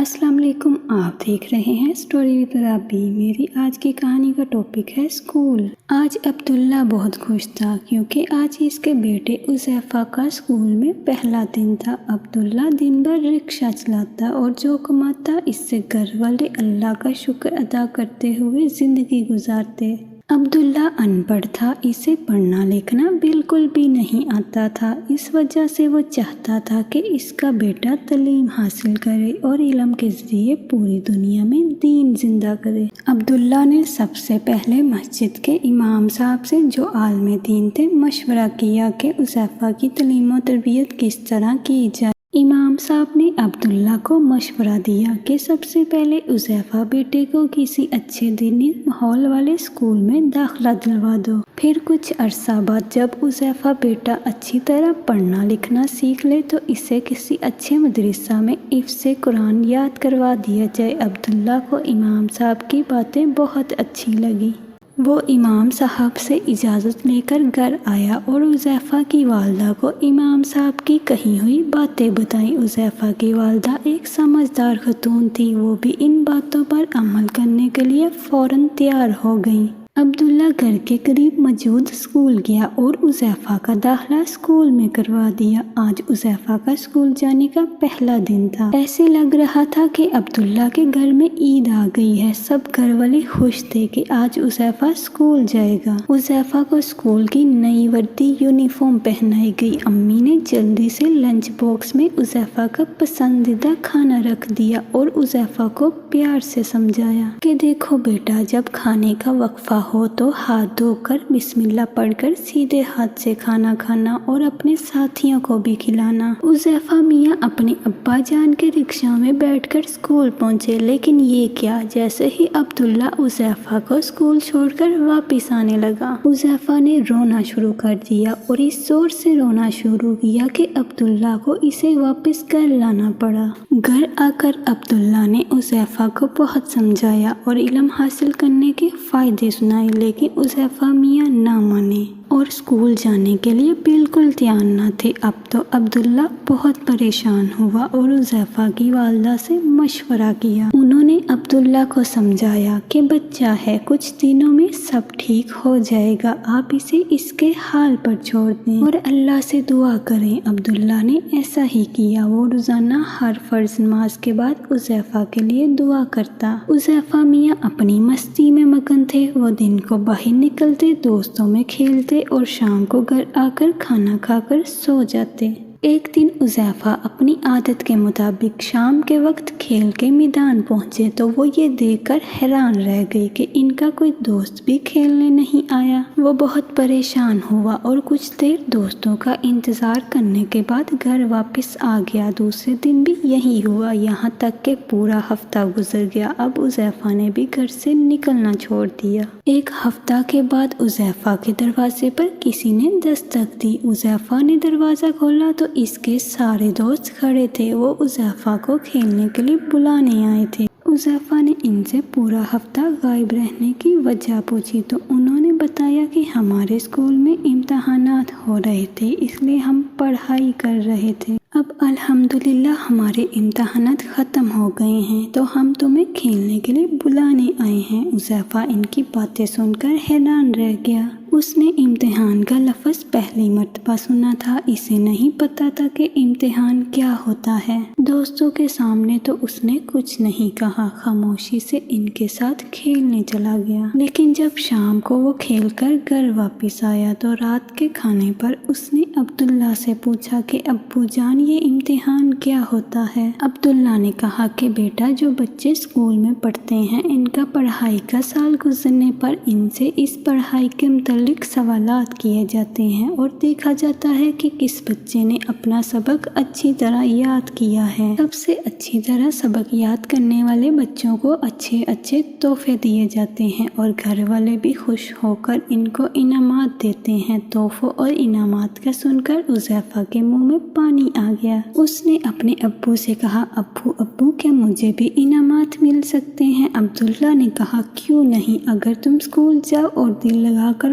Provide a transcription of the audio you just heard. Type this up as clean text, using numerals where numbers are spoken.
السلام علیکم، آپ دیکھ رہے ہیں اسٹوری وتھ رابی۔ میری آج کی کہانی کا ٹاپک ہے اسکول۔ آج عبداللہ بہت خوش تھا کیونکہ آج اس کے بیٹے حذیفہ کا اسکول میں پہلا دن تھا۔ عبداللہ دن بھر رکشہ چلاتا اور جو کماتا اس سے گھر والے اللہ کا شکر ادا کرتے ہوئے زندگی گزارتے۔ عبداللہ ان پڑھ تھا، اسے پڑھنا لکھنا بالکل بھی نہیں آتا تھا۔ اس وجہ سے وہ چاہتا تھا کہ اس کا بیٹا تعلیم حاصل کرے اور علم کے ذریعے پوری دنیا میں دین زندہ کرے۔ عبداللہ نے سب سے پہلے مسجد کے امام صاحب سے، جو عالم دین تھے، مشورہ کیا کہ حذیفہ کی تعلیم و تربیت کس طرح کی جائے۔ امام صاحب نے عبداللہ کو مشورہ دیا کہ سب سے پہلے حذیفہ بیٹے کو کسی اچھے دینی ماحول والے اسکول میں داخلہ دلوا دو۔ پھر کچھ عرصہ بعد جب حذیفہ بیٹا اچھی طرح پڑھنا لکھنا سیکھ لے تو اسے کسی اچھے مدرسہ میں حفظ قرآن یاد کروا دیا جائے۔ عبداللہ کو امام صاحب کی باتیں بہت اچھی لگی۔ وہ امام صاحب سے اجازت لے کر گھر آیا اور حذیفہ کی والدہ کو امام صاحب کی کہی ہوئی باتیں بتائیں۔ حذیفہ کی والدہ ایک سمجھدار خاتون تھی، وہ بھی ان باتوں پر عمل کرنے کے لیے فوراً تیار ہو گئیں۔ عبداللہ گھر کے قریب موجود اسکول گیا اور حذیفہ کا داخلہ اسکول میں کروا دیا۔ آج حذیفہ کا اسکول جانے کا پہلا دن تھا۔ ایسے لگ رہا تھا کہ عبداللہ کے گھر میں عید آ گئی ہے۔ سب گھر والے خوش تھے کہ آج حذیفہ اسکول جائے گا۔ حذیفہ کو اسکول کی نئی وردی یونیفارم پہنائی گئی۔ امی نے جلدی سے لنچ باکس میں حذیفہ کا پسندیدہ کھانا رکھ دیا اور حذیفہ کو پیار سے سمجھایا کہ دیکھو بیٹا، جب کھانے کا وقفہ ہو تو ہاتھ دھو کر بسم اللہ پڑھ کر سیدھے ہاتھ سے کھانا کھانا اور اپنے ساتھیوں کو بھی کھلانا۔ حذیفہ میاں اپنے ابا جان کے رکشہ میں بیٹھ کر اسکول پہنچے، لیکن یہ کیا، جیسے ہی عبداللہ حذیفہ کو اسکول چھوڑ کر واپس آنے لگا، حذیفہ نے رونا شروع کر دیا اور اس زور سے رونا شروع کیا کہ عبداللہ کو اسے واپس گھر لانا پڑا۔ گھر آ کر عبداللہ نے حذیفہ کو بہت سمجھایا اور علم حاصل کرنے کے فائدے سنائے، لیکن حذیفہ میاں نہ مانے اور اسکول جانے کے لیے بالکل تیار نہ تھے۔ اب تو عبداللہ بہت پریشان ہوا اور حذیفہ کی والدہ سے مشورہ کیا۔ انہوں نے عبداللہ کو سمجھایا کہ بچہ ہے، کچھ دنوں میں سب ٹھیک ہو جائے گا، آپ اسے اس کے حال پر چھوڑ دیں اور اللہ سے دعا کریں۔ عبداللہ نے ایسا ہی کیا۔ وہ روزانہ ہر فرض نماز کے بعد حذیفہ کے لیے دعا کرتا۔ حذیفہ میاں اپنی مستی میں مگن تھے۔ وہ دن کو باہر نکلتے، دوستوں میں کھیلتے اور شام کو گھر آ کر کھانا کھا کر سو جاتے۔ ایک دن حذیفہ اپنی عادت کے مطابق شام کے وقت کھیل کے میدان پہنچے تو وہ یہ دیکھ کر حیران رہ گئی کہ ان کا کوئی دوست بھی کھیلنے نہیں آیا۔ وہ بہت پریشان ہوا اور کچھ دیر دوستوں کا انتظار کرنے کے بعد گھر واپس آ گیا۔ دوسرے دن بھی یہی ہوا، یہاں تک کہ پورا ہفتہ گزر گیا۔ اب حذیفہ نے بھی گھر سے نکلنا چھوڑ دیا۔ ایک ہفتہ کے بعد حذیفہ کے دروازے پر کسی نے دستک دی۔ حذیفہ نے دروازہ کھولا تو اس کے سارے دوست کھڑے تھے۔ وہ حذیفہ کو کھیلنے کے لیے بلانے آئے تھے۔ حذیفہ نے ان سے پورا ہفتہ غائب رہنے کی وجہ پوچھی تو انہوں نے بتایا کہ ہمارے اسکول میں امتحانات ہو رہے تھے، اس لیے ہم پڑھائی کر رہے تھے۔ اب الحمدللہ ہمارے امتحانات ختم ہو گئے ہیں تو ہم تمہیں کھیلنے کے لیے بلانے آئے ہیں۔ حذیفہ ان کی باتیں سن کر حیران رہ گیا۔ اس نے امتحان کا لفظ پہلی مرتبہ سنا تھا، اسے نہیں پتا تھا کہ امتحان کیا ہوتا ہے۔ دوستوں کے سامنے تو اس نے کچھ نہیں کہا، خاموشی سے ان کے ساتھ کھیلنے چلا گیا۔ لیکن جب شام کو وہ کھیل کر گھر واپس آیا تو رات کے کھانے پر اس نے عبداللہ سے پوچھا کہ ابو جان، یہ امتحان کیا ہوتا ہے؟ عبداللہ نے کہا کہ بیٹا، جو بچے اسکول میں پڑھتے ہیں ان کا پڑھائی کا سال گزرنے پر ان سے اس پڑھائی کے متعلق سوالات کیے جاتے ہیں اور دیکھا جاتا ہے کہ کس بچے نے اپنا سبق اچھی طرح یاد کیا ہے۔ سب سے اچھی طرح سبق یاد کرنے والے بچوں کو اچھے اچھے تحفے دیے جاتے ہیں اور گھر والے بھی خوش ہو کر ان کو انعامات دیتے ہیں۔ تحفوں اور انعامات کا سن کر حذیفہ کے منہ میں پانی آ گیا۔ اس نے اپنے ابو سے کہا، ابو کیا مجھے بھی انعامات مل سکتے ہیں؟ عبداللہ نے کہا، کیوں نہیں، اگر تم اسکول جاؤ اور دل لگا کر